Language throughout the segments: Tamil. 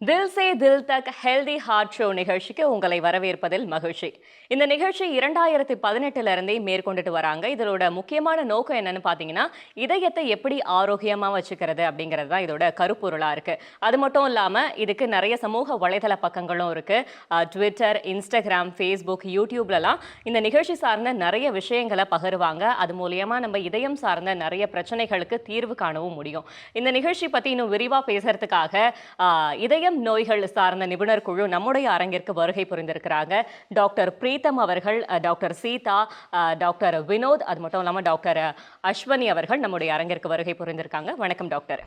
தில் சே தில் தக் ஹெல்தி ஹார்ட் ஷோ நிகழ்ச்சிக்கு உங்களை வரவேற்பதில் மகிழ்ச்சி. இந்த நிகழ்ச்சி 2018 இருந்தே மேற்கொண்டுட்டு வராங்க. இதோட முக்கியமான நோக்கம் என்னன்னு பார்த்தீங்கன்னா, இதயத்தை எப்படி ஆரோக்கியமா வச்சுக்கிறது அப்படிங்கிறது தான் இதோட கருப்பொருளா இருக்கு. அது மட்டும் இல்லாம இதுக்கு நிறைய சமூக வலைதள பக்கங்களும் இருக்கு. ட்விட்டர், இன்ஸ்டாகிராம், ஃபேஸ்புக், யூடியூப்லலாம் இந்த நிகழ்ச்சி சார்ந்த நிறைய விஷயங்களை பகிர்வாங்க. அது மூலியமா நம்ம இதயம் சார்ந்த நிறைய பிரச்சனைகளுக்கு தீர்வு காணவும் முடியும். இந்த நிகழ்ச்சி பத்தி இன்னும் விரிவா பேசுறதுக்காக இதயம் நோய்கள் சார்ந்த நிபுணர் குழு நம்முடைய அரங்கிற்கு வருகை புரிந்திருக்கிறாங்க. டாக்டர் பிரீத்தம் அவர்கள், டாக்டர் சீதா, டாக்டர் வினோத், அது மட்டும் இல்லாமல் டாக்டர் அஸ்வனி அவர்கள் நம்முடைய அரங்கிற்கு வருகை புரிந்திருக்காங்க. வணக்கம் டாக்டர்.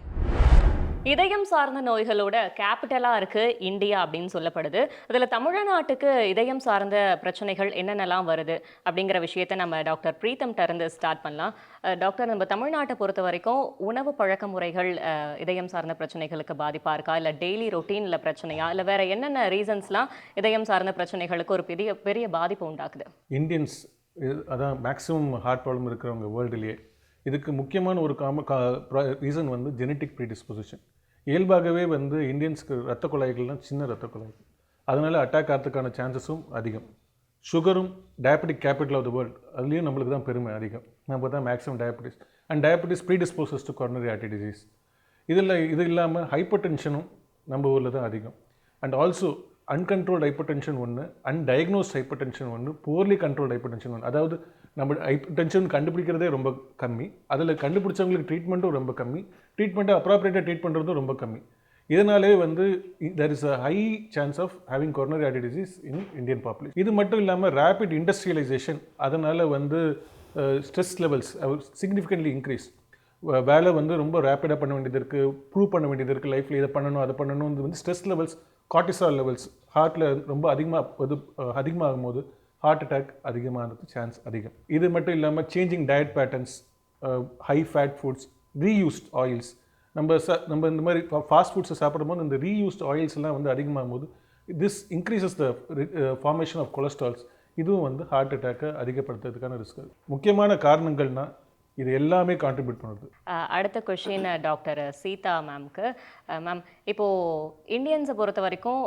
இதயம் சார்ந்த நோய்களோட கேபிட்டலா இருக்கு இந்தியா அப்படின்னு சொல்லப்படுது. அதுல தமிழ்நாட்டுக்கு இதயம் சார்ந்த பிரச்சனைகள் என்னென்னலாம் வருது அப்படிங்கிற விஷயத்தை நம்ம டாக்டர் பிரீத்தம்ட்ட இருந்து ஸ்டார்ட் பண்ணலாம். டாக்டர், நம்ம தமிழ்நாட்டை பொறுத்த வரைக்கும் உணவு பழக்க முறைகள் இதயம் சார்ந்த பிரச்சனைகளுக்கு பாதிப்பா இருக்கா, இல்ல டெய்லி ரொட்டீன்ல பிரச்சனையா, இல்ல வேற என்னென்ன ரீசன்ஸ்லாம் இதயம் சார்ந்த பிரச்சனைகளுக்கு ஒரு பெரிய பெரிய பாதிப்பு உண்டாக்குது? இந்தியன்ஸ் அதான் மேக்ஸிமம் ஹார்ட் ப்ராப்ளம் இருக்கிறவங்க வேர்ல்டுலேயே இதுக்கு முக்கியமான ஒரு ரீசன் வந்து ஜெனட்டிக் ப்ரீடிஸ்பொசிஷன். இயல்பாகவே வந்து இந்தியன்ஸ்க்கு ரத்த குழாய்கள்லாம் சின்ன ரத்த குழாய்கள், அதனால் அட்டாக் ஆகிறதுக்கான சான்சஸும் அதிகம். சுகரும் diabetic capital of the world, அதுலேயும் நம்மளுக்கு தான் பெருமை அதிகம். நம்ம தான் maximum diabetes and diabetes predisposes to coronary artery disease. இது இல்லாமல் ஹைப்பர் டென்ஷனும் நம்ம ஊரில் தான் அதிகம். And also uncontrolled hypertension ஒன்று, அன்டயக்னோஸ்ட் ஹைப்பர் டென்ஷன் ஒன்று, போர்லி கண்ட்ரோல்டு ஹைப்பர் டென்ஷன் ஒன்று. அதாவது நம்ம ஹைப்பர் டென்ஷன் கண்டுபிடிக்கிறதே ரொம்ப கம்மி, அதில் கண்டுபிடிச்சவங்களுக்கு ட்ரீட்மெண்ட்டும் ரொம்ப கம்மி, ட்ரீட்மெண்ட்டை அப்ராப்ரியேட்டாக ட்ரீட் பண்ணுறதும் ரொம்ப கம்மி. இதனாலே வந்து there is a high chance of having coronary artery disease in Indian population. இது மட்டும் இல்லாமல் ரேபிட் இண்டஸ்ட்ரியலைசேஷன், அதனால் வந்து ஸ்ட்ரெஸ் லெவல்ஸ் சிக்னிஃபிகன்ட்லி இன்க்ரீஸ். வேலை வந்து ரொம்ப ரேப்பிடாக பண்ண வேண்டியது இருக்குது, ப்ரூவ் பண்ண வேண்டியது இருக்குது, லைஃப்பில் இதை பண்ணணும் அதை பண்ணணும். இது வந்து ஸ்ட்ரெஸ் லெவல்ஸ், கார்டிசால் லெவல்ஸ் ஹார்ட்டில் ரொம்ப அதிகமாகும் போது ஹார்ட் அட்டாக் அதிகமானது சான்ஸ் அதிகம். இது மட்டும் இல்லாமல் changing diet patterns, high fat foods, reused oils. நம்ம இந்த மாதிரி ஃபாஸ்ட் ஃபுட்ஸை சாப்பிடும்போது இந்த ரீயூஸ்ட் ஆயில்ஸ் எல்லாம் வந்து அதிகமாகும் போது this increases the formation of cholesterols. இதுவும் வந்து ஹார்ட் அட்டாக்கை அதிகப்படுத்துறதுக்கான ரிஸ்க். முக்கியமான காரணங்கள்னால் இது எல்லாமே கான்ட்ரிபியூட் பண்ணுறது. அடுத்த கொஷின் டாக்டர் சீதா மேம்க்கு. மேம், இப்போது இந்தியன்ஸை பொறுத்த வரைக்கும்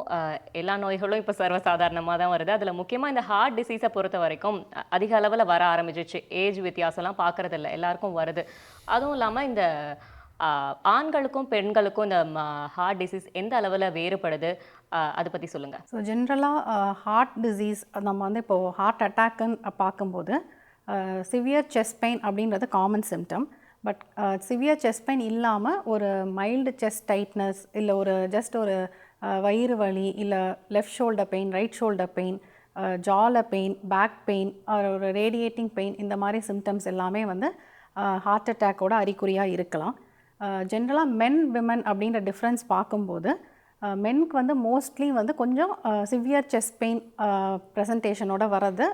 எல்லா நோய்களும் இப்போ சர்வசாதாரணமாக தான் வருது. அதில் முக்கியமாக இந்த ஹார்ட் டிசீஸை பொறுத்த வரைக்கும் அதிக அளவில் வர ஆரம்பிச்சிச்சு. ஏஜ் வித்தியாசம்லாம் பார்க்குறதில்ல, எல்லாருக்கும் வருது. அதுவும் இல்லாமல் இந்த ஆண்களுக்கும் பெண்களுக்கும் இந்த ஹார்ட் டிசீஸ் எந்த அளவில் வேறுபடுது, அதை பற்றி சொல்லுங்கள். ஸோ ஜென்ரலாக ஹார்ட் டிசீஸ் நம்ம வந்து இப்போது ஹார்ட் அட்டாக்குன்னு பார்க்கும்போது சிவியர் செஸ்ட் பெயின் அப்படின்றது common symptom. But severe chest pain இல்லாமல் ஒரு மைல்டு செஸ்ட் டைட்னஸ், இல்லை ஒரு ஜஸ்ட் ஒரு வயிறு வலி, இல்லை left shoulder pain, right shoulder pain, ஜால பெயின், பேக் பெயின், ஒரு ரேடியேட்டிங் பெயின், இந்த மாதிரி சிம்டம்ஸ் எல்லாமே வந்து ஹார்ட் அட்டாக்கோட அறிகுறியாக இருக்கலாம். ஜென்ரலாக மென் விமன் அப்படின்ற டிஃப்ரென்ஸ் பார்க்கும்போது மென்க்கு வந்து மோஸ்ட்லி வந்து கொஞ்சம் சிவியர் செஸ்ட் பெயின் ப்ரெசன்டேஷனோட வர்றது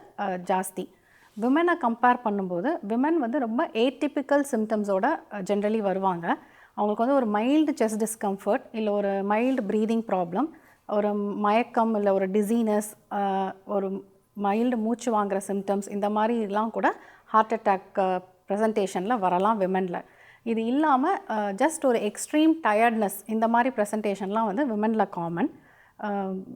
ஜாஸ்தி. விமனை கம்பேர் பண்ணும்போது விமன் வந்து ரொம்ப ஏடிபிக்கல் சிம்டம்ஸோட ஜென்ரலி வருவாங்க. அவங்களுக்கு வந்து ஒரு மைல்டு செஸ்ட் டிஸ்கம்ஃபர்ட், இல்லை ஒரு மைல்டு ப்ரீதிங் ப்ராப்ளம், ஒரு மயக்கம், இல்லை ஒரு டிசீனஸ், ஒரு மைல்டு மூச்சு வாங்குகிற சிம்டம்ஸ், இந்த மாதிரிலாம் கூட ஹார்ட் அட்டாக் ப்ரெசன்டேஷனில் வரலாம் விமனில். இது இல்லாமல் ஜஸ்ட் ஒரு எக்ஸ்ட்ரீம் டயர்ட்னஸ், இந்த மாதிரி ப்ரெசன்டேஷன்லாம் வந்து விமனில் காமன்.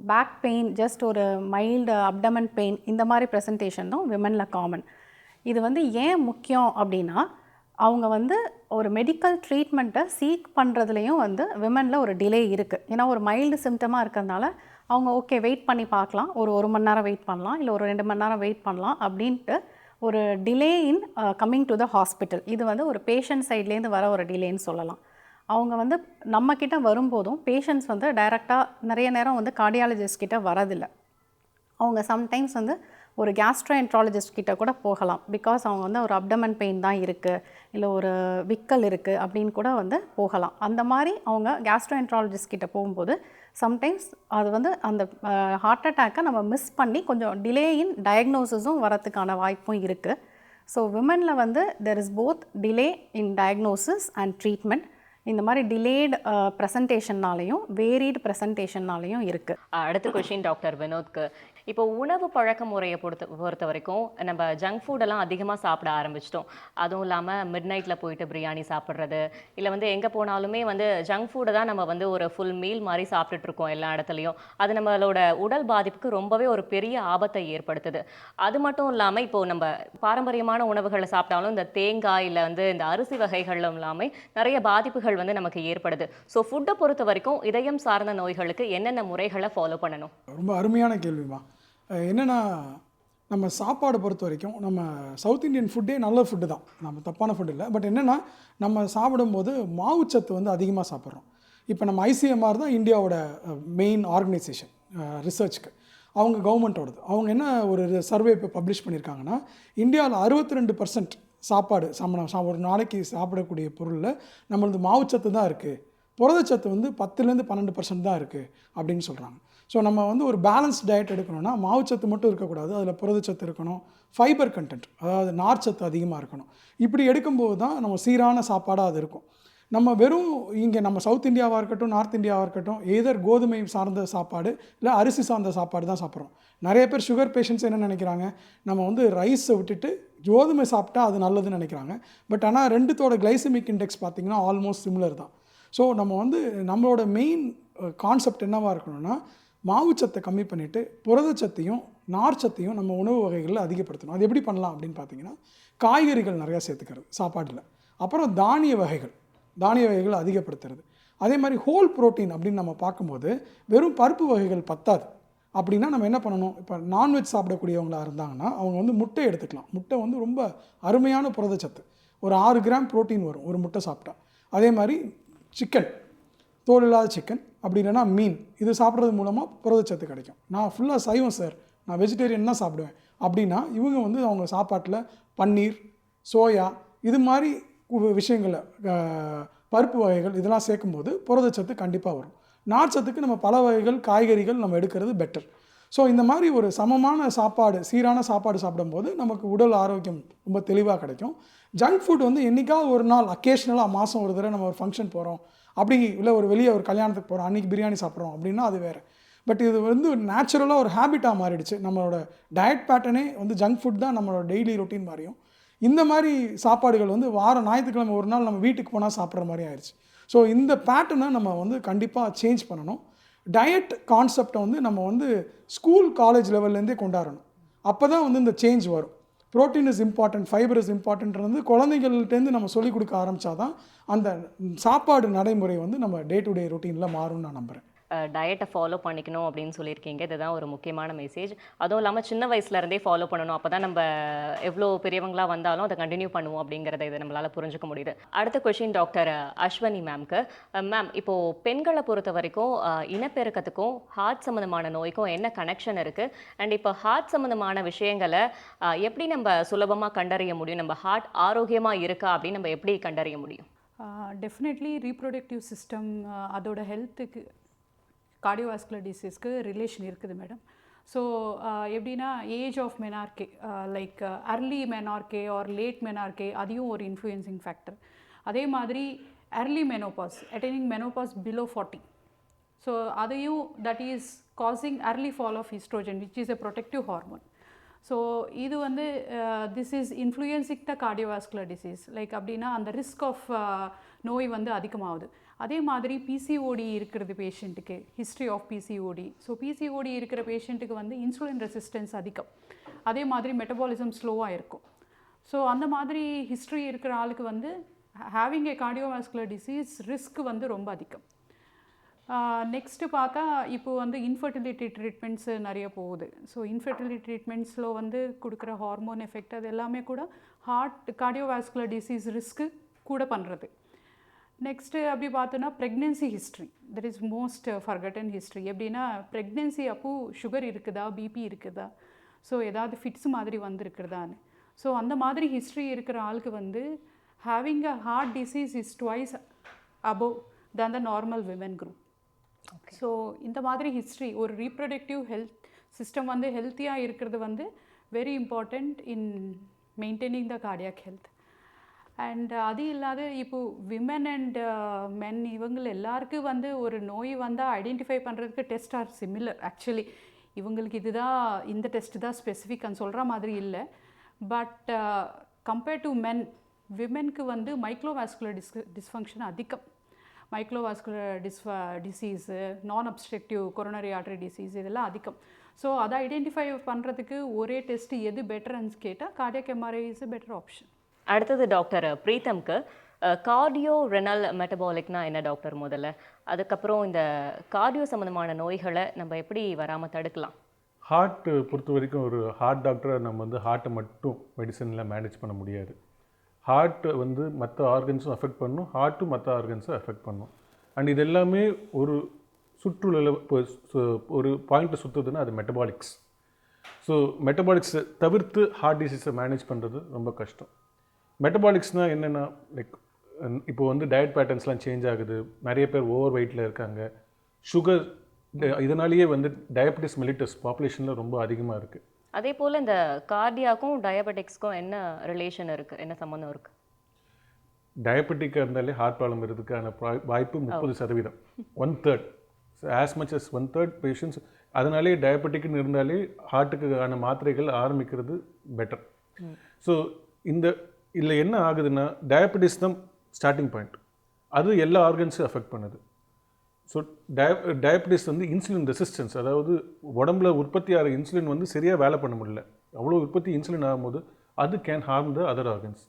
பேக் பெயின், ஜஸ்ட் ஒரு மைல்டு அப்டமன் பெயின், இந்த மாதிரி ப்ரெசன்டேஷனும் விமனில் காமன். இது வந்து ஏன் முக்கியம் அப்படின்னா, அவங்க வந்து ஒரு மெடிக்கல் ட்ரீட்மெண்ட்டை சீக் பண்ணுறதுலேயும் வந்து விமனில் ஒரு டிலே இருக்குது. ஏன்னா ஒரு மைல்டு சிம்டமாக இருக்கிறதுனால அவங்க ஓகே வெயிட் பண்ணி பார்க்கலாம், ஒரு மணி நேரம் வெயிட் பண்ணலாம், இல்லை ஒரு 2 மணி நேரம் வெயிட் பண்ணலாம் அப்படின்ட்டு ஒரு delay in coming to the hospital. இது வந்து ஒரு பேஷண்ட் சைட்லேருந்து வர ஒரு டிலேன்னு சொல்லலாம். அவங்க வந்து நம்மக்கிட்ட வரும்போதும் பேஷண்ட்ஸ் வந்து டைரெக்டாக நிறைய நேரம் வந்து கார்டியாலஜிஸ்ட் கிட்ட வரதில்லை. அவங்க சம்டைம்ஸ் வந்து ஒரு கேஸ்ட்ரோஎன்ட்ராலஜிஸ்ட் கிட்ட கூட போகலாம். பிகாஸ் அவங்க வந்து ஒரு அப்டமன் பெயின் தான் இருக்குது, இல்லை ஒரு விக்கல் இருக்குது அப்படின்னு கூட வந்து போகலாம். அந்த மாதிரி அவங்க கேஸ்ட்ரோஎன்ட்ராலஜிஸ்ட் கிட்ட போகும்போது சம்டைம்ஸ் அது வந்து அந்த ஹார்ட் அட்டாக்கை நம்ம மிஸ் பண்ணி கொஞ்சம் டிலே இன் டயக்னோசிஸும் வரத்துக்கான வாய்ப்பும் இருக்குது. ஸோ விமனில் வந்து there is both delay in diagnosis and treatment. இந்த மாதிரி டிலேட் ப்ரெசன்டேஷன்னாலையும் வேரிட் ப்ரெசன்டேஷன்னாலையும் இருக்குது. அடுத்த கொஷின் டாக்டர் வினோத்க்கு. இப்போ உணவு பழக்க முறையை பொறுத்த வரைக்கும் நம்ம ஜங்க் ஃபுட்டெல்லாம் அதிகமாக சாப்பிட ஆரம்பிச்சிட்டோம். அதுவும் இல்லாமல் மிட் நைட்டில் போயிட்டு பிரியாணி சாப்பிட்றது, இல்லை வந்து எங்கே போனாலுமே வந்து ஜங்க் ஃபுட்டை தான் நம்ம வந்து ஒரு ஃபுல் மீல் மாதிரி சாப்பிட்டுட்டு இருக்கோம் எல்லா இடத்துலையும். அது நம்மளோட உடல் பாதிப்புக்கு ரொம்பவே ஒரு பெரிய ஆபத்தை ஏற்படுத்துது. அது மட்டும் இல்லாமல் இப்போ நம்ம பாரம்பரியமான உணவுகளை சாப்பிட்டாலும் இந்த தேங்காய் இல்லை வந்து இந்த அரிசி வகைகளும் எல்லாமே நிறைய பாதிப்புகள் வந்து நமக்கு ஏற்படுது. ஸோ ஃபுட்டை பொறுத்த வரைக்கும் இதயம் சார்ந்த நோய்களுக்கு என்னென்ன முறைகளை ஃபாலோ பண்ணணும்? ரொம்ப அருமையான கேள்விமா. என்னென்னா, நம்ம சாப்பாடு பொறுத்த வரைக்கும் நம்ம சவுத் இந்தியன் ஃபுட்டே நல்ல ஃபுட்டு தான், நம்ம தப்பான ஃபுட் இல்லை. பட் என்னென்னா, நம்ம சாப்பிடும்போது மாவுச்சத்து வந்து அதிகமாக சாப்பிட்றோம். இப்போ நம்ம ஐசிஎம்ஆர் தான் இந்தியாவோட மெயின் ஆர்கனைசேஷன் ரிசர்ச்க்கு. அவங்க கவர்மெண்ட்டோடது. அவங்க என்ன ஒரு சர்வே இப்போ பப்ளிஷ் பண்ணியிருக்காங்கன்னா, இந்தியாவில் 62% சாப்பாடு ஒரு நாளைக்கு சாப்பிடக்கூடிய பொருளில் நம்மளது மாவுச்சத்து தான் இருக்குது, புரதச்சத்து வந்து 10லேருந்து 12% தான் இருக்குது அப்படின்னு சொல்கிறாங்க. ஸோ நம்ம வந்து ஒரு பேலன்ஸ் டயட் எடுக்கணும்னா மாவுச்சத்து மட்டும் இருக்கக்கூடாது, அதில் புரதச்சத்து இருக்கணும், ஃபைபர் கண்டென்ட் அதாவது நார்ச்சத்து அதிகமாக இருக்கணும். இப்படி எடுக்கும்போது தான் நம்ம சீரான சாப்பாடாக அது இருக்கும். நம்ம வெறும் இங்கே நம்ம சவுத் இந்தியாவாக இருக்கட்டும், நார்த் இந்தியாவாக இருக்கட்டும், ஏதர் கோதுமை சார்ந்த சாப்பாடு இல்லை அரிசி சார்ந்த சாப்பாடு தான் சாப்பிட்றோம். நிறைய பேர் சுகர் பேஷண்ட்ஸ் என்ன நினைக்கிறாங்க, நம்ம வந்து ரைஸை விட்டுட்டு கோதுமை சாப்பிட்டா அது நல்லதுன்னு நினைக்கிறாங்க. பட் ஆனால் ரெண்டுத்தோட கிளைசமிக் இண்டெக்ஸ் பார்த்திங்கன்னா ஆல்மோஸ்ட் சிமிலர் தான். ஸோ நம்ம வந்து நம்மளோட மெயின் கான்செப்ட் என்னவாக இருக்கணும்னா, மாவுச்சத்தை கம்மி பண்ணிவிட்டு புரதச்சத்தையும் நார்ச்சத்தையும் நம்ம உணவு வகைகளில் அதிகப்படுத்தணும். அது எப்படி பண்ணலாம் அப்படின்னு பார்த்தீங்கன்னா, காய்கறிகள் நிறையா சேர்த்துக்கிறது சாப்பாட்டில், அப்புறம் தானிய வகைகள் அதிகப்படுத்துறது. அதே மாதிரி ஹோல் புரோட்டீன் அப்படின்னு நம்ம பார்க்கும்போது வெறும் பருப்பு வகைகள் பத்தாது. அப்படின்னா நம்ம என்ன பண்ணணும், இப்போ நான்வெஜ் சாப்பிடக்கூடியவங்களாக இருந்தாங்கன்னா அவங்க வந்து முட்டை எடுத்துக்கலாம். முட்டை வந்து ரொம்ப அருமையான புரதச்சத்து, ஒரு 6 கிராம் புரோட்டீன் வரும் ஒரு முட்டை சாப்பிட்டா. அதே மாதிரி சிக்கன், தோல் இல்லாத சிக்கன், அப்படி இல்லைனா மீன், இது சாப்பிட்றது மூலமாக புரதச்சத்து கிடைக்கும். நான் ஃபுல்லாக சைவம் சார், நான் வெஜிடேரியன் தான் சாப்பிடுவேன் அப்படின்னா இவங்க வந்து அவங்க சாப்பாட்டில் பன்னீர், சோயா இது மாதிரி விஷயங்களை பருப்பு வகைகள் இதெல்லாம் சேர்க்கும்போது புரதச்சத்து கண்டிப்பாக வரும். நார்ச்சத்துக்கு நம்ம பல வகைகள் காய்கறிகள் நம்ம எடுக்கிறது பெட்டர். ஸோ இந்த மாதிரி ஒரு சமமான சாப்பாடு, சீரான சாப்பாடு சாப்பிடும்போது நமக்கு உடல் ஆரோக்கியம் ரொம்ப தெளிவாக கிடைக்கும். ஜங்க் ஃபுட் வந்து என்றைக்காவது ஒரு நாள் அக்கேஷ்னலாக மாதம் ஒரு தடவை நம்ம ஒரு ஃபங்க்ஷன் போகிறோம் அப்படி இல்லை ஒரு வெளியே ஒரு கல்யாணத்துக்கு போகிறோம் அன்றைக்கி பிரியாணி சாப்பிட்றோம் அப்படின்னா அது வேறு. பட் இது வந்து நேச்சுரலாக ஒரு ஹேபிட்டாக மாறிடுச்சு. நம்மளோட டயட் பேட்டர்னே வந்து ஜங்க் ஃபுட் தான் நம்மளோட டெய்லி ரொட்டீன் மாதிரியும். இந்த மாதிரி சாப்பாடுகள் வந்து வாரம் ஞாயிற்றுக்கிழமை ஒரு நாள் நம்ம வீட்டுக்கு போனால் சாப்பிட்ற மாதிரி ஆயிடுச்சு. ஸோ இந்த பேட்டர்னை நம்ம வந்து கண்டிப்பாக சேஞ்ச் பண்ணணும். டயட் கான்செப்டை வந்து நம்ம வந்து ஸ்கூல் காலேஜ் லெவல்லேருந்தே கொண்டாடணும். அப்போ தான் வந்து இந்த சேஞ்ச் வரும். Protein is important, fibre is இம்பார்ட்டன்ட்றது குழந்தைங்கள்ட்டேருந்து நம்ம சொல்லிக் கொடுக்க ஆரம்பித்தா தான் அந்த சாப்பாடு நடைமுறை வந்து நம்ம டே டு டே ரொட்டீனில் மாறும்னு நான் நம்புகிறேன். டயட்டை ஃபாலோ பண்ணிக்கணும் அப்படின்னு சொல்லியிருக்கீங்க. இதுதான் ஒரு முக்கியமான மெசேஜ். அதுவும் இல்லாமல் சின்ன வயசுலேருந்தே ஃபாலோ பண்ணணும். அப்போ தான் நம்ம எவ்வளோ பெரியவங்களாக வந்தாலும் அதை கண்டினியூ பண்ணுவோம் அப்படிங்கிறத இதை நம்மளால் புரிஞ்சுக்க முடியுது. அடுத்த கொஷின் டாக்டர் அஸ்வனி மேம்க்கு. மேம், இப்போது பெண்களை பொறுத்த வரைக்கும் இனப்பெருக்கத்துக்கும் ஹார்ட் சம்மந்தமான நோய்க்கும் என்ன கனெக்ஷன் இருக்குது? அண்ட் இப்போ ஹார்ட் சம்மந்தமான விஷயங்களை எப்படி நம்ம சுலபமாக கண்டறிய முடியும்? நம்ம ஹார்ட் ஆரோக்கியமாக இருக்கா அப்படின்னு நம்ம எப்படி கண்டறிய முடியும்? டெஃபினெட்லி ரீப்ரொடக்டிவ் சிஸ்டம் அதோட ஹெல்த்துக்கு கார்டியோவாஸ்குலர் டிசீஸ்க்கு ரிலேஷன் இருக்குது மேடம். ஸோ எப்படின்னா age of menarche like early menarche or late menarche அதையும் ஒரு இன்ஃப்ளூயன்சிங் ஃபேக்டர். அதே மாதிரி early menopause, attaining menopause below 40. So அதையும் that is causing early fall of oestrogen which is a protective hormone. So இது வந்து this is influencing the cardiovascular disease. Like அப்படின்னா அந்த ரிஸ்க் ஆஃப் நோய் வந்து அதிகமாகுது. அதே மாதிரி பிசிஓடி இருக்கிறது பேஷண்ட்டுக்கு, history of PCOD. So PCOD இருக்கிற பேஷண்ட்டுக்கு வந்து இன்சுலின் ரெசிஸ்டன்ஸ் அதிகம். அதே மாதிரி மெட்டபாலிசம் ஸ்லோவாக இருக்கும். ஸோ அந்த மாதிரி ஹிஸ்ட்ரி இருக்கிற ஆளுக்கு வந்து ஹேவிங் ஏ கார்டியோவாஸ்குலர் டிசீஸ் ரிஸ்க் வந்து ரொம்ப அதிகம். நெக்ஸ்ட்டு பார்த்தா இப்போ வந்து இன்ஃபர்டிலிட்டி ட்ரீட்மெண்ட்ஸு நிறைய போகுது. ஸோ இன்ஃபர்டிலிட்டி ட்ரீட்மெண்ட்ஸில் வந்து கொடுக்குற ஹார்மோன் எஃபெக்ட் அது எல்லாமே கூட ஹார்ட் கார்டியோவாஸ்குலர் டிசீஸ் ரிஸ்க்கு கூட பண்ணுறது. நெக்ஸ்ட்டு அப்படி பார்த்தோன்னா pregnancy history, that is most forgotten history. எப்படின்னா ப்ரெக்னென்சி அப்போ சுகர் இருக்குதா, பிபி இருக்குதா, ஸோ ஏதாவது ஃபிட்ஸ் மாதிரி வந்துருக்குறதான்னு. ஸோ அந்த மாதிரி ஹிஸ்ட்ரி இருக்கிற ஆளுக்கு வந்து having a heart disease is twice above than the normal women group. So இந்த மாதிரி ஹிஸ்ட்ரி ஒரு ரீப்ரொடக்டிவ் ஹெல்த் சிஸ்டம் வந்து ஹெல்த்தியாக இருக்கிறது வந்து very important in maintaining the cardiac health. And அது இல்லாத இப்போது விமன் அண்ட் மென் இவங்க எல்லாருக்கும் வந்து ஒரு நோய் வந்தால் ஐடென்டிஃபை பண்ணுறதுக்கு டெஸ்ட் ஆர் சிமிலர். ஆக்சுவலி இவங்களுக்கு இதுதான் இந்த டெஸ்ட் தான் ஸ்பெசிஃபிக்னு சொல்கிற மாதிரி இல்லை. பட் கம்பேர்ட் டு மென், விமென்க்கு வந்து மைக்ரோவாஸ்குலர் டிஸ்ஃபங்க்ஷன் அதிகம். மைக்ரோவாஸ்குலர் டிசீஸு, நான் அப்ஸ்ட்ரக்டிவ் கொரோனரி ஆர்டரி டிசீஸ் இதெல்லாம் அதிகம். ஸோ அதை ஐடென்டிஃபை பண்ணுறதுக்கு ஒரே டெஸ்ட்டு எது பெட்டர்ன்னு கேட்டால் cardiac MRI is a better option. அடுத்தது டாக்டர் பிரீத்தம்க்கு கார்டியோ ரெனல் மெட்டபாலிக்னா என்ன டாக்டர் முதல்ல, அதுக்கப்புறம் இந்த கார்டியோ சம்மந்தமான நோய்களை நம்ம எப்படி வராமல் தடுக்கலாம்? ஹார்ட் பொறுத்த வரைக்கும் ஒரு ஹார்ட் டாக்டரை நம்ம வந்து ஹார்ட்டை மட்டும் மெடிசனில் மேனேஜ் பண்ண முடியாது. ஹார்ட் வந்து மற்ற ஆர்கன்ஸும் அஃபெக்ட் பண்ணும், ஹார்ட்டும் மற்ற ஆர்கன்ஸும் அஃபெக்ட் பண்ணும். அண்ட் இது எல்லாமே ஒரு சுற்றுல ஒரு பாயிண்ட்டை சுற்றுதுன்னா அது மெட்டபாலிக்ஸ். ஸோ மெட்டபாலிக்ஸை தவிர்த்து ஹார்ட் டிசீஸை மேனேஜ் பண்ணுறது ரொம்ப கஷ்டம். மெட்டபாலிக்ஸ்னால் என்னென்னா லைக் இப்போ வந்து டயட் பேட்டர்ன்ஸ்லாம் சேஞ்ச் ஆகுது, நிறைய பேர் ஓவர் வெயிட்டில் இருக்காங்க, சுகர், இதனாலேயே வந்து டயபெட்டிஸ் மெலிட்டஸ் பாப்புலேஷனில் ரொம்ப அதிகமாக இருக்குது. அதே போல் இந்த கார்டியாக்கும் டயபெட்டிக்ஸ்க்கும் என்ன ரிலேஷன் இருக்குது, என்ன சம்மந்தம் இருக்குது? டயபெட்டிக்காக இருந்தாலே ஹார்ட் ப்ராப்ளம் இருக்கிறதுக்கான வாய்ப்பு 30%, 1/3, ஆஸ் மச் அஸ் 1/3 பேஷண்ட்ஸ். அதனாலே டயபெட்டிக்னு இருந்தாலே ஹார்ட்டுக்கான மாத்திரைகள் ஆரம்பிக்கிறது பெட்டர். ஸோ இதில் என்ன ஆகுதுன்னா டயபெட்டிஸ் தான் ஸ்டார்டிங் பாயிண்ட், அது எல்லா ஆர்கன்ஸும் அஃபெக்ட் பண்ணுது. ஸோ டயபெட்டிஸ் வந்து இன்சுலின் ரெசிஸ்டன்ஸ், அதாவது உடம்புல உற்பத்தி ஆகிற இன்சுலின் வந்து சரியாக வேலை பண்ண முடியல. அவ்வளோ உற்பத்தி இன்சுலின் ஆகும்போது அது can harm the other organs.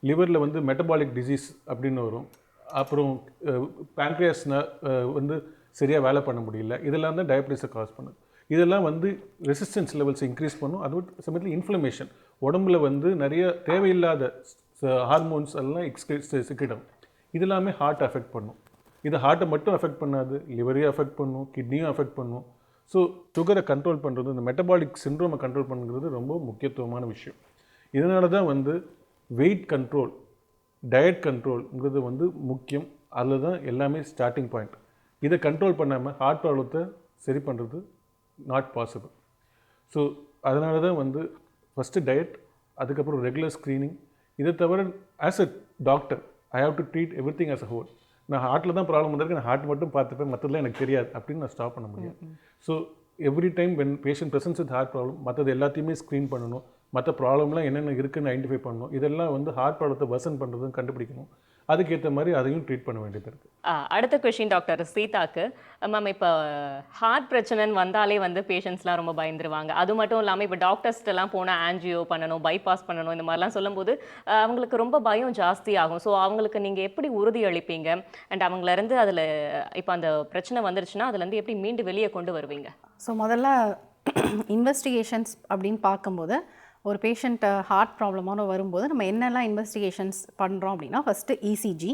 லிவரில் வந்து மெட்டபாலிக் டிசீஸ் அப்படின்னு வரும். அப்புறம் பேங்க்ரியாஸ்னா வந்து சரியாக வேலை பண்ண முடியல. இதெல்லாம் தான் டயபெட்டிஸை காஸ் பண்ணுது. இதெல்லாம் வந்து ரெசிஸ்டன்ஸ் லெவல்ஸை இன்க்ரீஸ் பண்ணும். அது சமயத்தில் இன்ஃப்ளமேஷன், உடம்புல வந்து நிறைய தேவையில்லாத ஹார்மோன்ஸ் எல்லாம் சிக்கிடும். இதெல்லாமே ஹார்ட் அஃபெக்ட் பண்ணும். இது ஹார்ட்டை மட்டும் அஃபெக்ட் பண்ணாது, லிவரையும் அஃபெக்ட் பண்ணும், கிட்னியும் அஃபெக்ட் பண்ணும். ஸோ சுகரை கண்ட்ரோல் பண்ணுறது, இந்த மெட்டபாலிக் சிண்ட்ரோமை கண்ட்ரோல் பண்ணுறது ரொம்ப முக்கியத்துவமான விஷயம். இதனால தான் வந்து வெயிட் கண்ட்ரோல், டயட் கண்ட்ரோல்ங்கிறது வந்து முக்கியம். அதில் தான் எல்லாமே ஸ்டார்டிங் பாயிண்ட். இதை கண்ட்ரோல் பண்ணாமல் ஹார்ட் ப்ராப்ளத்தை சரி பண்ணுறது நாட் பாசிபிள். ஸோ அதனால தான் வந்து ஃபஸ்ட்டு டயட், அதுக்கப்புறம் ரெகுலர் ஸ்க்ரீனிங். இதை தவிர as a doctor I have to treat every thing as a whole. நான் ஹார்ட்டில் தான் ப்ராப்ளம் வந்திருக்கு, நான் ஹார்ட் மட்டும் பார்த்துப்பேன், மற்றதெல்லாம் எனக்கு தெரியாது அப்படின்னு நான் ஸ்டாப் பண்ண முடியாது. So every time when patient presents with heart problem, மற்றது எல்லாத்தையுமே ஸ்க்ரீன் பண்ணணும், மற்ற ப்ராப்ளம்லாம் என்னென்ன இருக்குதுன்னு ஐடென்டிஃபை பண்ணணும். இதெல்லாம் வந்து ஹார்ட் ப்ராப்ளத்தை வர்சன் பண்ணுறதுன்னு கண்டுபிடிக்கணும். அதுக்கேற்ற மாதிரி அதையும் ட்ரீட் பண்ண வேண்டியது இருக்குது. அடுத்த கொஷின் டாக்டர் சீதாக்கு. மேம், இப்போ ஹார்ட் பிரச்சனைன்னு வந்தாலே வந்து பேஷண்ட்ஸ்லாம் ரொம்ப பயந்துருவாங்க. அது மட்டும் இல்லாமல் இப்போ டாக்டர்ஸ்ட்டெல்லாம் போனால் ஆன்ஜியோ பண்ணணும், பைபாஸ் பண்ணணும், இந்த மாதிரிலாம் சொல்லும்போது அவங்களுக்கு ரொம்ப பயம் ஜாஸ்தி ஆகும். ஸோ அவங்களுக்கு நீங்கள் எப்படி உறுதி அளிப்பீங்க? அண்ட் அவங்களேருந்து அதில் இப்போ அந்த பிரச்சனை வந்துருச்சுன்னா அதுலேருந்து எப்படி மீண்டு வெளியே கொண்டு வருவீங்க? ஸோ முதல்ல இன்வெஸ்டிகேஷன்ஸ் அப்படின்னு பார்க்கும்போது ஒரு பேஷண்ட் ஹார்ட் ப்ராப்ளமான வரும்போது நம்ம என்னெல்லாம் இன்வெஸ்டிகேஷன்ஸ் பண்ணுறோம் அப்படின்னா, ஃபஸ்ட்டு இசிஜி,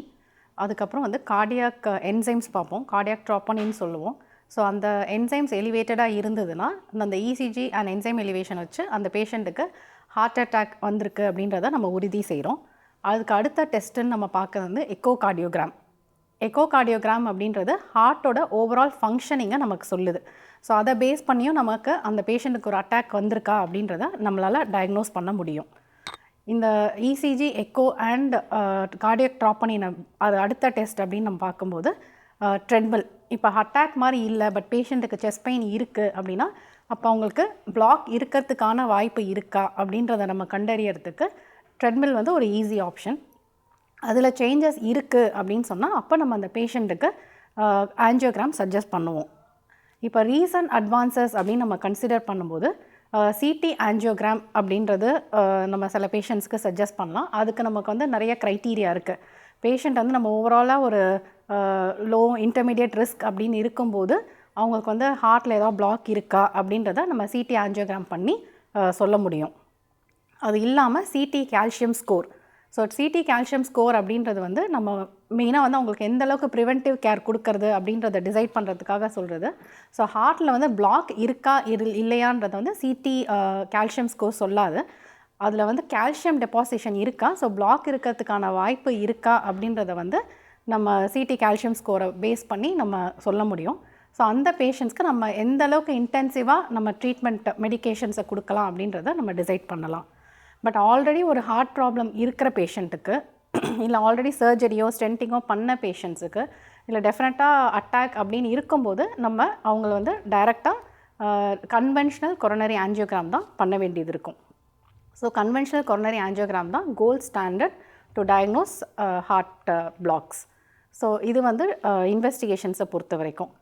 அதுக்கப்புறம் வந்து கார்டியாக் என்சைம்ஸ் பார்ப்போம், கார்டியாக் ட்ரோபனின்னு சொல்லுவோம். ஸோ அந்த என்சைம்ஸ் எலிவேட்டடாக இருந்ததுன்னா அந்த இசிஜி அண்ட் என்சைம் எலிவேஷன் வச்சு அந்த பேஷண்ட்டுக்கு ஹார்ட் அட்டாக் வந்திருக்கு அப்படின்றத நம்ம உறுதி செய்கிறோம். அதுக்கு அடுத்த டெஸ்ட்டுன்னு நம்ம பார்க்குறது வந்து எக்கோகார்டியோகிராம். எக்கோகார்டியோகிராம் அப்படின்றது ஹார்ட்டோட ஓவரால் ஃபங்க்ஷனிங்கை நமக்கு சொல்லுது. ஸோ அதை பேஸ் பண்ணியும் நமக்கு அந்த பேஷண்ட்டுக்கு ஒரு அட்டாக் வந்திருக்கா அப்படின்றத நம்மளால் டயக்னோஸ் பண்ண முடியும். இந்த இசிஜி, எக்கோ அண்ட் கார்டியாக் ட்ரோபனின் அது அடுத்த டெஸ்ட் அப்படின்னு நம்ம பார்க்கும்போது ட்ரெட்மில். இப்போ அட்டாக் மாதிரி இல்லை, பட் பேஷண்ட்டுக்கு செஸ்ட் பெயின் இருக்குது அப்படின்னா அப்போ அவங்களுக்கு பிளாக் இருக்கிறதுக்கான வாய்ப்பு இருக்கா அப்படின்றத நம்ம கண்டறியறதுக்கு ட்ரெட்மில் வந்து ஒரு ஈஸி ஆப்ஷன். அதில் சேஞ்சஸ் இருக்குது அப்படின்னு சொன்னால் அப்போ நம்ம அந்த பேஷண்ட்டுக்கு ஆன்ஜியோகிராம் சஜஸ்ட் பண்ணுவோம். இப்போ ரீசன்ட் அட்வான்சஸ் அப்படின்னு நம்ம கன்சிடர் பண்ணும்போது சிடி ஆன்ஜியோகிராம் அப்படின்றது நம்ம சில பேஷண்ட்ஸ்க்கு சஜஸ்ட் பண்ணலாம். அதுக்கு நமக்கு வந்து நிறைய க்ரைட்டீரியா இருக்குது. பேஷண்ட் வந்து நம்ம ஓவராலாக ஒரு லோ இன்டர்மீடியட் ரிஸ்க் அப்படின்னு இருக்கும்போது அவங்களுக்கு வந்து ஹார்ட்டில் ஏதாவது பிளாக் இருக்கா அப்படின்றத நம்ம சிடி ஆன்ஜியோகிராம் பண்ணி சொல்ல முடியும். அது இல்லாமல் CT calcium score. So CT calcium score அப்படின்றது வந்து நம்ம மெயினாக வந்து அவங்களுக்கு எந்த அளவுக்கு ப்ரிவென்டிவ் கேர் கொடுக்கறது அப்படின்றத டிசைட் பண்ணுறதுக்காக சொல்கிறது. ஸோ ஹார்ட்டில் வந்து பிளாக் இருக்கா இல்லையான்றதை வந்து சிடி கால்சியம் ஸ்கோர் சொல்லாது. அதில் வந்து கால்சியம் டெபாசிஷன் இருக்கா, ஸோ பிளாக் இருக்கிறதுக்கான வாய்ப்பு இருக்கா அப்படின்றத வந்து நம்ம சிடி கால்சியம் ஸ்கோரை பேஸ் பண்ணி நம்ம சொல்ல முடியும். ஸோ அந்த பேஷண்ட்ஸ்க்கு நம்ம எந்த அளவுக்கு இன்டென்சிவாக நம்ம ட்ரீட்மெண்ட் மெடிகேஷன்ஸை கொடுக்கலாம் அப்படின்றத நம்ம டிசைட் பண்ணலாம். பட் ஆல்ரெடி ஒரு ஹார்ட் ப்ராப்ளம் இருக்கிற பேஷண்ட்டுக்கு, இல்லை ஆல்ரெடி சர்ஜரியோ ஸ்டென்டிங்கோ பண்ண பேஷண்ட்ஸுக்கு, இல்லை டெஃபினட்டாக அட்டாக் அப்படின்னு இருக்கும்போது நம்ம அவங்கள வந்து டைரெக்டாக கன்வென்ஷனல் கொரோனரி ஆஞ்சியோகிராம் தான் பண்ண வேண்டியது இருக்கும். ஸோ கன்வென்ஷனல் கொரோனரி ஆஞ்சியோகிராம் தான் gold standard to diagnose heart blocks. So இது வந்து இன்வெஸ்டிகேஷன்ஸை பொறுத்த வரைக்கும்.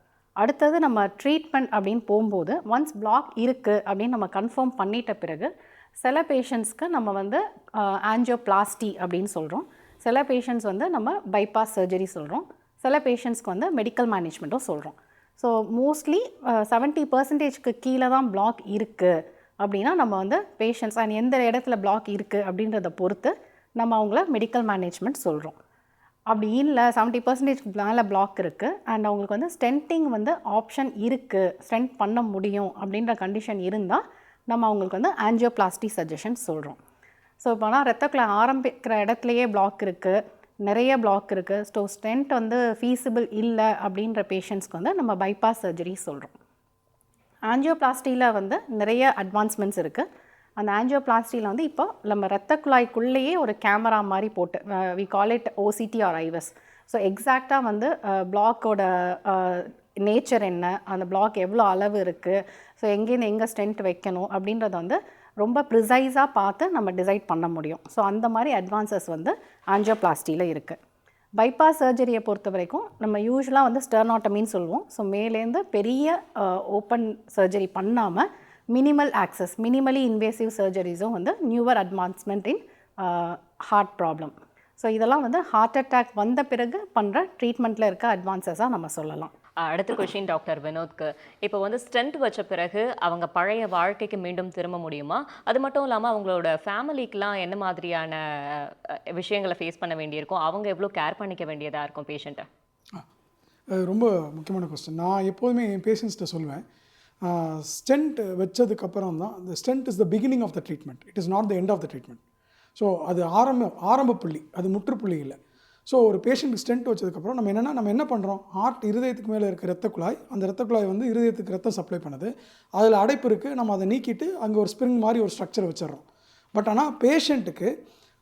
அடுத்தது நம்ம ட்ரீட்மெண்ட் அப்படின்னு போகும்போது ஒன்ஸ் பிளாக் இருக்குது அப்படின்னு நம்ம கன்ஃபார்ம் பண்ணிட்ட பிறகு சில பேஷண்ட்ஸ்க்கு நம்ம வந்து ஆஞ்சியோபிளாஸ்டி அப்படின்னு சொல்கிறோம், சில பேஷண்ட்ஸ் வந்து நம்ம பைபாஸ் சர்ஜரி சொல்கிறோம், சில பேஷண்ட்ஸ்க்கு வந்து மெடிக்கல் மேனேஜ்மெண்ட்டும் சொல்கிறோம். ஸோ மோஸ்ட்லி 70%க்கு கீழே தான் பிளாக் இருக்குது அப்படின்னா நம்ம வந்து பேஷண்ட்ஸ் அண்ட் எந்த இடத்துல பிளாக் இருக்குது அப்படின்றத பொறுத்து நம்ம அவங்கள மெடிக்கல் மேனேஜ்மெண்ட் சொல்கிறோம். அப்படி இல்லை 70%க்கு மேலே பிளாக் இருக்குது அண்ட் அவங்களுக்கு வந்து ஸ்டென்ட்டிங் வந்து ஆப்ஷன் இருக்குது, ஸ்டென்ட் பண்ண முடியும் அப்படின்ற கண்டிஷன் இருந்தால் நம்ம அவங்களுக்கு வந்து ஆஞ்சியோபிளாஸ்டி சஜஷன் சொல்கிறோம். ஸோ இப்போனா ரத்தக்குழாய் ஆரம்பிக்கிற இடத்துலையே பிளாக் இருக்குது, நிறைய பிளாக் இருக்குது, ஸோ ஸ்டென்ட் வந்து ஃபீஸிபிள் இல்லை அப்படின்ற பேஷண்ட்ஸ்க்கு வந்து நம்ம பைபாஸ் சர்ஜரி சொல்கிறோம். ஆஞ்சியோபிளாஸ்டியில் வந்து நிறைய அட்வான்ஸ்மெண்ட்ஸ் இருக்குது. அந்த ஆஞ்சியோபிளாஸ்டியில் வந்து இப்போ நம்ம ரத்த குழாய்க்குள்ளேயே ஒரு கேமரா மாதிரி போட்டு we call it OCT or IVUS. So எக்ஸாக்டாக வந்து பிளாக்கோட நேச்சர் என்ன, அந்த பிளாக் எவ்வளோ அளவு இருக்குது, ஸோ எங்கேருந்து எங்கே ஸ்டென்ட் வைக்கணும் அப்படின்றத வந்து ரொம்ப ப்ரிசைஸாக பார்த்து நம்ம டிசைட் பண்ண முடியும். ஸோ அந்த மாதிரி அட்வான்சஸ் வந்து ஆஞ்சியோபிளாஸ்டியில் இருக்குது. பைபாஸ் சர்ஜரியை பொறுத்த வரைக்கும் நம்ம யூஸ்வலாக வந்து ஸ்டெர்னாட்டமின்னு சொல்லுவோம். ஸோ மேலேருந்து பெரிய ஓப்பன் சர்ஜரி பண்ணாமல் மினிமல் ஆக்சஸ், மினிமலி இன்வேசிவ் சர்ஜரிஸும் வந்து newer advancement in heart problem. So இதெல்லாம் வந்து ஹார்ட் அட்டாக் வந்த பிறகு பண்ணுற ட்ரீட்மெண்ட்டில் இருக்க அட்வான்சஸாக நம்ம சொல்லலாம். அடுத்த கொஷின் டாக்டர் வினோத்க்கு. இப்போ வந்து ஸ்டென்ட் வச்ச பிறகு அவங்க பழைய வாழ்க்கைக்கு மீண்டும் திரும்ப முடியுமா? அது மட்டும் இல்லாமல் அவங்களோட ஃபேமிலிக்கெலாம் என்ன மாதிரியான விஷயங்களை ஃபேஸ் பண்ண வேண்டியிருக்கும், அவங்க எவ்வளோ கேர் பண்ணிக்க வேண்டியதாக இருக்கும் பேஷண்ட்டை? ரொம்ப முக்கியமான கொஸ்டின். நான் எப்போதுமே என் பேஷண்ட்ஸ்கிட்ட சொல்லுவேன், ஸ்டென்ட் வச்சதுக்கப்புறம் தான் the stent is the beginning of the treatment, it is not the end of the treatment. So அது ஆரம்ப புள்ளி, அது முற்றுப்புள்ளி இல்லை. ஸோ ஒரு பேஷண்ட்டுக்கு ஸ்டென்ட் வச்சதுக்கப்புறம் நம்ம என்ன பண்ணுறோம், ஹார்ட் இருதயத்துக்கு மேலே இருக்க ரத்த குழாய், அந்த ரத்த குழாய் வந்து இருதயத்துக்கு ரத்தம் சப்ளை பண்ணுது, அதில் அடைப்பு இருக்குது, நம்ம அதை நீக்கிட்டு அங்கே ஒரு ஸ்ப்ரிங் மாதிரி ஒரு ஸ்ட்ரக்சர் வச்சிடறோம். பட் ஆனால் பேஷண்ட்டுக்கு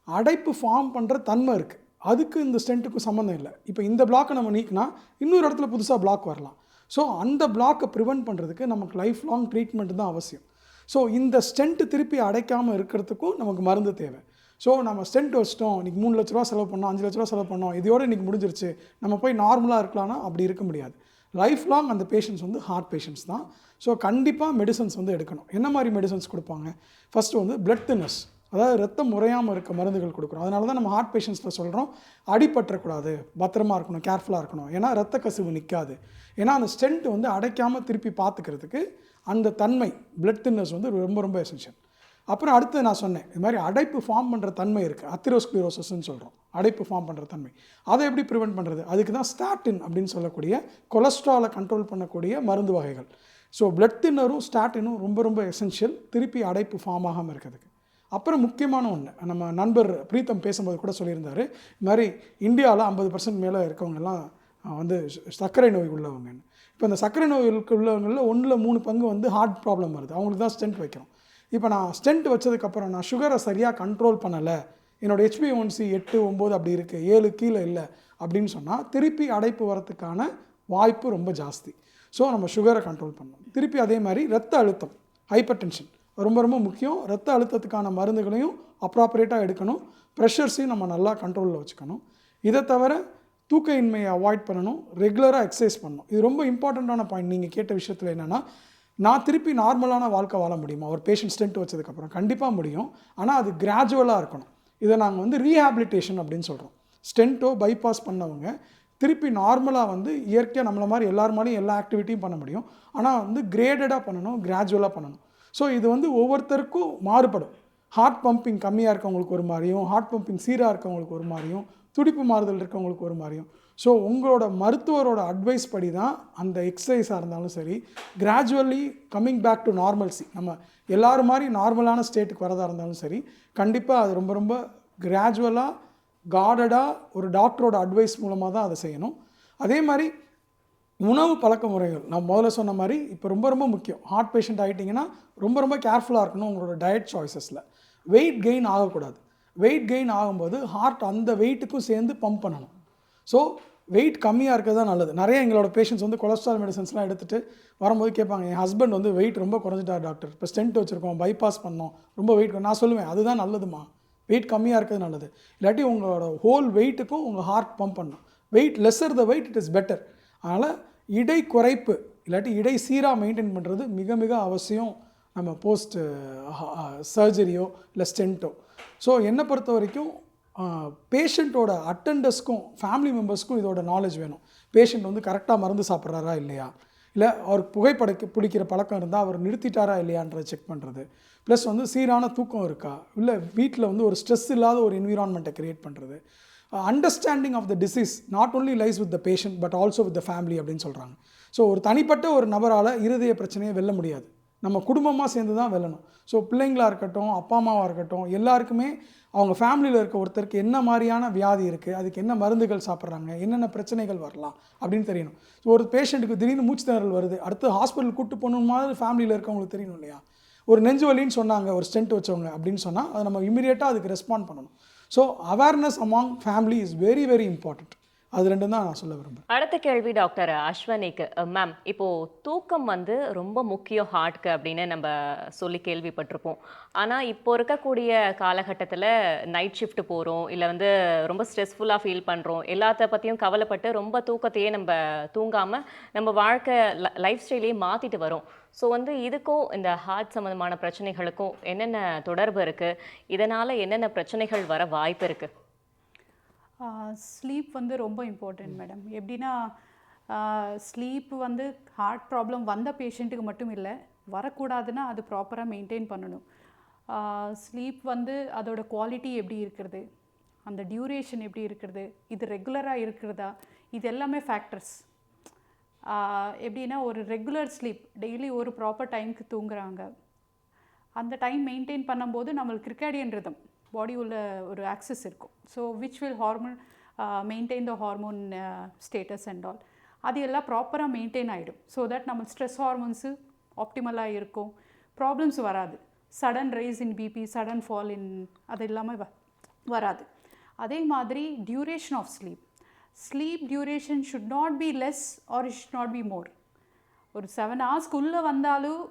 அடைப்பு ஃபார்ம் பண்ணுற தன்மை இருக்குது, அதுக்கு இந்த ஸ்டென்ட்டுக்கும் சம்மந்தம் இல்லை. இப்போ இந்த பிளாக்கை நம்ம நீக்கினா இன்னொரு இடத்துல புதுசாக பிளாக் வரலாம். ஸோ அந்த பிளாக்கை ப்ரிவெண்ட் பண்ணுறதுக்கு நமக்கு லைஃப் லாங் ட்ரீட்மெண்ட் தான் அவசியம். ஸோ இந்த ஸ்டென்ட்டு திருப்பி அடைக்காமல் இருக்கிறதுக்கும் நமக்கு மருந்து தேவை. ஸோ நம்ம ஸ்டென்ட் வச்சிட்டோம், இன்றைக்கி 3 லட்ச ரூபா செலவு பண்ணோம், 5 லட்ச ரூபா செலவு பண்ணோம், இதோடு இன்றைக்கி முடிஞ்சிருச்சு, நம்ம போய் நார்மலாக இருக்கலாம்னா அப்படி இருக்க முடியாது. லைஃப் லாங் அந்த பேஷண்ட்ஸ் வந்து ஹார்ட் பேஷண்ட்ஸ் தான். ஸோ கண்டிப்பாக மெடிசன்ஸ் வந்து எடுக்கணும். என்ன மாதிரி மெடிசன்ஸ் கொடுப்பாங்க? ஃபஸ்ட்டு வந்து பிளட் தின்னர்ஸ், அதாவது ரத்தம் முறையாமல் இருக்க மருந்துகள் கொடுக்குறோம். அதனால தான் நம்ம ஹார்ட் பேஷண்ட்ஸில் சொல்கிறோம், அடிபற்றக்கூடாது, பத்திரமா இருக்கணும், கேர்ஃபுல்லாக இருக்கணும், ஏன்னா ரத்த கசிவு நிற்காது. ஏன்னா அந்த ஸ்டென்ட் வந்து அடைக்காமல் திருப்பி பார்த்துக்கிறதுக்கு அந்த தன்மை பிளட் தின்னர்ஸ் வந்து ரொம்ப ரொம்ப எசென்ஷியல். அப்புறம் அடுத்து நான் சொன்னேன், இது மாதிரி அடைப்பு ஃபார்ம் பண்ணுற தன்மை இருக்குது, அத்திரோஸ்க்ளிரோசிஸ்ன்னு சொல்கிறோம், அடைப்பு ஃபார்ம் பண்ணுற தன்மை. அதை எப்படி ப்ரிவெண்ட் பண்ணுறது? அதுக்கு தான் ஸ்டாட்டின் அப்படின்னு சொல்லக்கூடிய கொலஸ்ட்ராலை கண்ட்ரோல் பண்ணக்கூடிய மருந்து வகைகள். ஸோ பிளட் தின்னரும் ஸ்டாட்டினும் ரொம்ப ரொம்ப எசென்ஷியல், திருப்பி அடைப்பு ஃபார்ம் ஆகாமல் இருக்கிறதுக்கு. அப்புறம் முக்கியமான ஒன்று, நம்ம நண்பர் பிரீத்தம் பேசும்போது கூட சொல்லியிருந்தார், இது மாதிரி இந்தியாவில் 50% மேலே இருக்கவங்கெல்லாம் வந்து சர்க்கரை நோய் உள்ளவங்கன்னு. இப்போ இந்த சர்க்கரை நோய்க்கு உள்ளவங்களில் 1/3 பங்கு வந்து ஹார்ட் ப்ராப்ளம் வருது, அவங்களுக்கு தான் ஸ்டென்ட் வைக்கிறோம். இப்போ நான் ஸ்டென்ட் வச்சதுக்கப்புறம் நான் சுகரை சரியாக கண்ட்ரோல் பண்ணலை, என்னோடய HbA1c 8, 9 அப்படி இருக்குது, 7 கீழே இல்லை அப்படின்னு சொன்னால் திருப்பி அடைப்பு வரத்துக்கான வாய்ப்பு ரொம்ப ஜாஸ்தி. ஸோ நம்ம சுகரை கண்ட்ரோல் பண்ணணும். திருப்பி அதே மாதிரி ரத்த அழுத்தம், ஹைப்பர் டென்ஷன் ரொம்ப ரொம்ப முக்கியம். ரத்த அழுத்தத்துக்கான மருந்துகளையும் அப்ராப்ரேட்டாக எடுக்கணும், ப்ரெஷர்ஸையும் நம்ம நல்லா கண்ட்ரோலில் வச்சுக்கணும். இதை தவிர தூக்க இன்மையை அவாய்ட் பண்ணணும், ரெகுலராக எக்ஸசைஸ் பண்ணணும். இது ரொம்ப இம்பார்ட்டண்ட்டான பாயிண்ட். நீங்கள் கேட்ட விஷயத்தில் என்னென்னா, நான் திருப்பி நார்மலான வாழ்க்கை வாழ முடியுமா ஒரு பேஷண்ட் ஸ்டென்ட் வச்சதுக்கப்புறம்? கண்டிப்பாக முடியும், ஆனால் அது கிராஜுவலாக இருக்கணும். இதை நாங்கள் வந்து ரீஹாபிலிட்டேஷன் அப்படின்னு சொல்கிறோம். ஸ்டென்ட்டோ பைபாஸ் பண்ணவங்க திருப்பி நார்மலாக வந்து இயற்கையாக நம்மள மாதிரி எல்லாருமாலையும் எல்லா ஆக்டிவிட்டியும் பண்ண முடியும், ஆனால் வந்து கிரேடடாக பண்ணணும், கிராஜுவலாக பண்ணணும். ஸோ இது வந்து ஒவ்வொருத்தருக்கும் மாறுபடும். ஹார்ட் பம்பிங் கம்மியாக இருக்கவங்களுக்கு ஒரு மாதிரியும், ஹார்ட் பம்பிங் சீராக இருக்கவங்களுக்கு ஒரு மாதிரியும், துடிப்பு மாறுதல் இருக்கவங்களுக்கு ஒரு மாதிரியும். ஸோ உங்களோட மருத்துவரோட அட்வைஸ் படி தான் அந்த எக்ஸசைஸாக இருந்தாலும் சரி, gradually coming back to normalcy, நம்ம எல்லோரும் மாதிரி நார்மலான ஸ்டேட்டுக்கு வரதாக இருந்தாலும் சரி, கண்டிப்பாக அது ரொம்ப ரொம்ப கிராஜுவலாக கார்டடாக ஒரு டாக்டரோட அட்வைஸ் மூலமாக தான் அதை செய்யணும். அதே மாதிரி உணவு பழக்க முறைகள் நான் முதல்ல சொன்ன மாதிரி இப்போ ரொம்ப ரொம்ப முக்கியம். ஹார்ட் பேஷண்ட் ஆகிட்டிங்கன்னா ரொம்ப ரொம்ப கேர்ஃபுல்லாக இருக்கணும் உங்களோட டயட் சாய்ஸஸில். வெயிட் கெயின் ஆகக்கூடாது. வெயிட் கெயின் ஆகும்போது ஹார்ட் அந்த வெயிட்டுக்கும் சேர்ந்து பம்ப் பண்ணணும். ஸோ வெயிட் கம்மியாக இருக்கிறது தான் நல்லது. நிறைய எங்களோட பேஷண்ட்ஸ் வந்து கொலஸ்ட்ரால் மெடிசன்ஸ்லாம் எடுத்துகிட்டு வரும்போது கேட்பாங்க, என் ஹஸ்பண்ட் வந்து வெயிட் ரொம்ப குறைஞ்சிட்டார் டாக்டர், இப்போ ஸ்டென்ட் வச்சுருக்கோம், பைபாஸ் பண்ணோம், ரொம்ப வெயிட். நான் சொல்லுவேன் அதுதான் நல்லதுமா, வெயிட் கம்மியாக இருக்கிறது நல்லது. இல்லாட்டி உங்களோட ஹோல் வெயிட்டுக்கும் உங்கள் ஹார்ட் பம்ப் பண்ணணும். Weight lesser the weight it is better. அதனால் இடை குறைப்பு இல்லாட்டி இடை சீராக மெயின்டைன் பண்ணுறது மிக மிக அவசியம் நம்ம போஸ்ட் சர்ஜரியோ இல்லை ஸ்டென்ட்டோ. ஸோ என்னை பொறுத்த வரைக்கும் பேஷண்ட்டோட அட்டண்டர்ஸ்க்கும் ஃபேமிலி மெம்பர்ஸ்க்கும் இதோட நாலேஜ் வேணும். பேஷண்ட் வந்து கரெக்டாக மருந்து சாப்பிட்றாரா இல்லையா, இல்லை அவர் பிடிக்கிற பழக்கம் இருந்தால் அவர் நிறுத்திட்டாரா இல்லையான்றதை செக் பண்ணுறது. ப்ளஸ் வந்து சீரான தூக்கம் இருக்கா, இல்லை வீட்டில் வந்து ஒரு ஸ்ட்ரெஸ் இல்லாத ஒரு என்விரான்மெண்ட்டை க்ரியேட் பண்ணுறது. Understanding of the disease not only lies with the patient but also with the family அப்படின்னு சொல்கிறாங்க. ஸோ ஒரு தனிப்பட்ட ஒரு நபரால் இருதய பிரச்சனையை வெல்ல முடியாது, நம்ம குடும்பமாக சேர்ந்து தான் வெல்லணும். ஸோ பிள்ளைங்களாக இருக்கட்டும், அப்பா அம்மாவாக இருக்கட்டும், எல்லாருக்குமே அவங்க ஃபேமிலியில் இருக்க ஒருத்தருக்கு என்ன மாதிரியான வியாதி இருக்குது, அதுக்கு என்ன மருந்துகள் சாப்பிட்றாங்க, என்னென்ன பிரச்சனைகள் வரலாம் அப்படின்னு தெரியணும். ஸோ ஒரு பேஷண்ட்டுக்கு திடீர்னு மூச்சு திணறல் வருது, அடுத்து ஹாஸ்பிட்டல் கூட்டு போகணும் மாதிரி ஃபேமிலியில் இருக்கவங்களுக்கு தெரியணும் இல்லையா. ஒரு நெஞ்சு வலின்னு சொன்னாங்க ஒரு ஸ்டென்ட் வச்சவங்க அப்படின்னு சொன்னால் அதை நம்ம இமீடியட்டாக அதுக்கு ரெஸ்பாண்ட் பண்ணணும். So awareness among family is very very important. அது ரெண்டும் தான் நான் சொல்ல விரும்புகிறேன். அடுத்த கேள்வி டாக்டர் அஸ்வனிக்கு. மேம், இப்போது தூக்கம் வந்து ரொம்ப முக்கியம் ஹார்ட்க்கு அப்படின்னு நம்ம சொல்லி கேள்விப்பட்டிருப்போம். ஆனால் இப்போ இருக்கக்கூடிய காலகட்டத்தில் நைட் ஷிஃப்ட் போகிறோம், இல்லை வந்து ரொம்ப ஸ்ட்ரெஸ்ஃபுல்லாக ஃபீல் பண்ணுறோம், எல்லாத்த பற்றியும் கவலைப்பட்டு ரொம்ப தூக்கத்தையே நம்ம தூங்காமல் நம்ம வாழ்க்கை லைஃப் ஸ்டைலையே மாற்றிட்டு வரோம். ஸோ வந்து இதுக்கும் இந்த ஹார்ட் சம்மந்தமான பிரச்சனைகளுக்கும் என்னென்ன தொடர்பு இருக்குது, இதனால் என்னென்ன பிரச்சனைகள் வர வாய்ப்பு இருக்குது? ஸ்லீப் வந்து ரொம்ப இம்பார்ட்டன்ட் மேடம். எப்படின்னா ஸ்லீப் வந்து ஹார்ட் ப்ராப்ளம் வந்த பேஷண்ட்டுக்கு மட்டும் இல்லை, வரக்கூடாதுன்னா அது ப்ராப்பராக மெயின்டைன் பண்ணணும். ஸ்லீப் வந்து அதோட குவாலிட்டி எப்படி இருக்கிறது, அந்த டியூரேஷன் எப்படி இருக்கிறது, இது ரெகுலராக இருக்கிறதா, இது எல்லாமே ஃபேக்டர்ஸ். எப்படின்னா ஒரு ரெகுலர் ஸ்லீப் டெய்லி ஒரு ப்ராப்பர் டைமுக்கு தூங்குறாங்க, அந்த டைம் மெயின்டைன் பண்ணும்போது நம்மளுக்கு கிர்காடியன் ரிதம் பாடி உள்ள ஒரு ஆக்சஸ் இருக்கும். So which will hormone maintain the hormone status and all, அது எல்லாம் ப்ராப்பராக மெயின்டைன் ஆகிடும். ஸோ தட் நம்ம ஸ்ட்ரெஸ் ஹார்மோன்ஸு ஆப்டிமலாக இருக்கும், ப்ராப்ளம்ஸ் வராது. Sudden rise in BP, sudden fall in அது இல்லாமல் வராது. அதே மாதிரி duration of sleep duration should not be less or it should not be more. ஒரு 7 ஹவர்ஸ்க்குள்ளே வந்தாலும்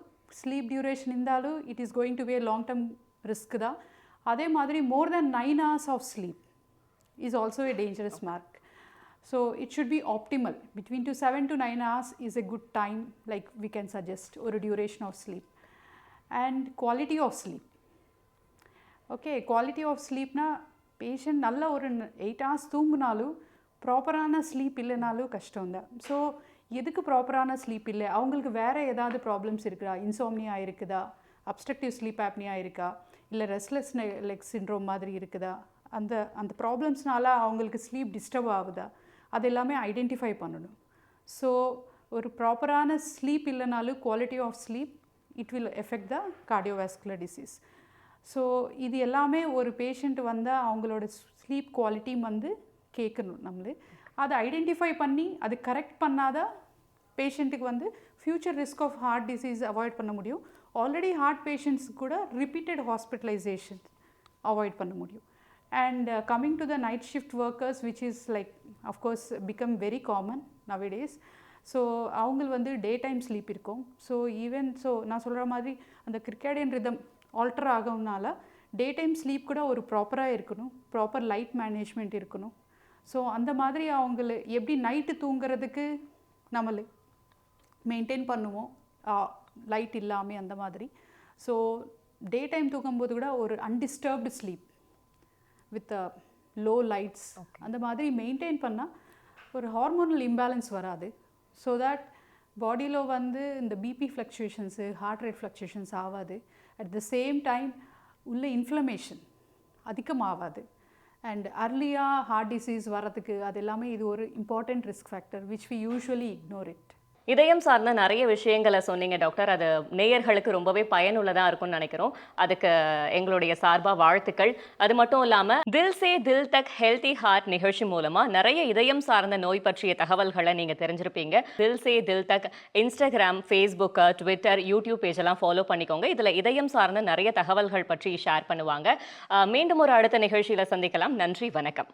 ஸ்லீப் டியூரேஷன் இருந்தாலும் it is going to be long term risk தான். அதே மாதிரி more than 9 hours of sleep is also a dangerous mark. So it should be optimal. Between 7 to 9 hours is a good time, like we can suggest, or a duration of sleep. And quality of sleep. Okay, quality of sleep na patient நல்ல ஒரு 8 hours தூங்குனாலும் ப்ராப்பரான ஸ்லீப் இல்லைனாலும் கஷ்டம் தான். ஸோ எதுக்கு ப்ராப்பரான ஸ்லீப் இல்லை, அவங்களுக்கு வேறு ஏதாவது ப்ராப்ளம்ஸ் இருக்குதா, இன்சோம்னியா இருக்குதா, அப்ஸ்ட்ரக்டிவ் ஸ்லீப் ஆப்னியா இருக்கா, இல்லை ரெஸ்ட்லெஸ் லெக் சிண்ட்ரோம் மாதிரி இருக்குதா, அந்த ப்ராப்ளம்ஸ்னால அவங்களுக்கு ஸ்லீப் டிஸ்டர்ப் ஆகுதா, அது எல்லாமே ஐடென்டிஃபை பண்ணணும். ஸோ ஒரு ப்ராப்பரான ஸ்லீப் இல்லைனாலும் quality of sleep it will effect the cardiovascular disease. So இது எல்லாமே ஒரு பேஷண்ட் வந்தால் அவங்களோட ஸ்லீப் குவாலிட்டி வந்து கேட்கணும். நம்மளே அதை ஐடென்டிஃபை பண்ணி அது கரெக்ட் பண்ணாதான் பேஷண்ட்டுக்கு வந்து future risk of heart disease avoid பண்ண முடியும். ஆல்ரெடி ஹார்ட் பேஷண்ட்ஸ் கூட ரிப்பீட்டட் ஹாஸ்பிட்டலைசேஷன் அவாய்ட் பண்ண முடியும். And coming to the night shift workers which is like of course become very common nowadays. So அவங்க வந்து டே டைம் ஸ்லீப் இருக்கும். ஸோ ஈவன் நான் சொல்கிற மாதிரி அந்த கிர்காடியன் ரிதம் ஆல்டர் ஆகும்னால டே டைம் ஸ்லீப் கூட ஒரு ப்ராப்பராக இருக்கணும், ப்ராப்பர் லைட் மேனேஜ்மெண்ட் இருக்கணும். ஸோ அந்த மாதிரி அவங்கள எப்படி நைட்டு தூங்குறதுக்கு நம்மளை மெயின்டைன் பண்ணுவோம் லைட் இல்லாமல் அந்த மாதிரி. ஸோ டே டைம் தூங்கும்போது கூட ஒரு undisturbed sleep with low lights அந்த மாதிரி மெயின்டைன் பண்ணால் ஒரு ஹார்மோனல் இம்பேலன்ஸ் வராது. ஸோ தட் பாடியில் வந்து இந்த BP fluctuations, heart rate fluctuations ஆகாது. அட் த சேம் டைம் உள்ள இன்ஃப்ளமேஷன் அதிகமாகாது. அண்ட் அர்லியாக ஹார்ட் டிசீஸ் வரதுக்கு அது எல்லாமே இது ஒரு important risk factor which we usually ignore it. இதயம் சார்ந்த நிறைய விஷயங்களை சொன்னீங்க டாக்டர். அது நேயர்களுக்கு ரொம்பவே பயனுள்ளதாக இருக்கும்னு நினைக்கிறோம். அதுக்கு எங்களுடைய சார்பாக வாழ்த்துக்கள். அது மட்டும் இல்லாமல் தில் சே தில் தக் ஹெல்தி ஹார்ட் நிகழ்ச்சி மூலமாக நிறைய இதயம் சார்ந்த நோய் பற்றிய தகவல்களை நீங்கள் தெரிஞ்சிருப்பீங்க. தில் சே தில் தக் Instagram, Facebook, Twitter, YouTube page எல்லாம் ஃபாலோ பண்ணிக்கோங்க. இதில் இதயம் சார்ந்த நிறைய தகவல்கள் பற்றி ஷேர் பண்ணுவாங்க. மீண்டும் ஒரு அடுத்த நிகழ்ச்சியில் சந்திக்கலாம். நன்றி, வணக்கம்.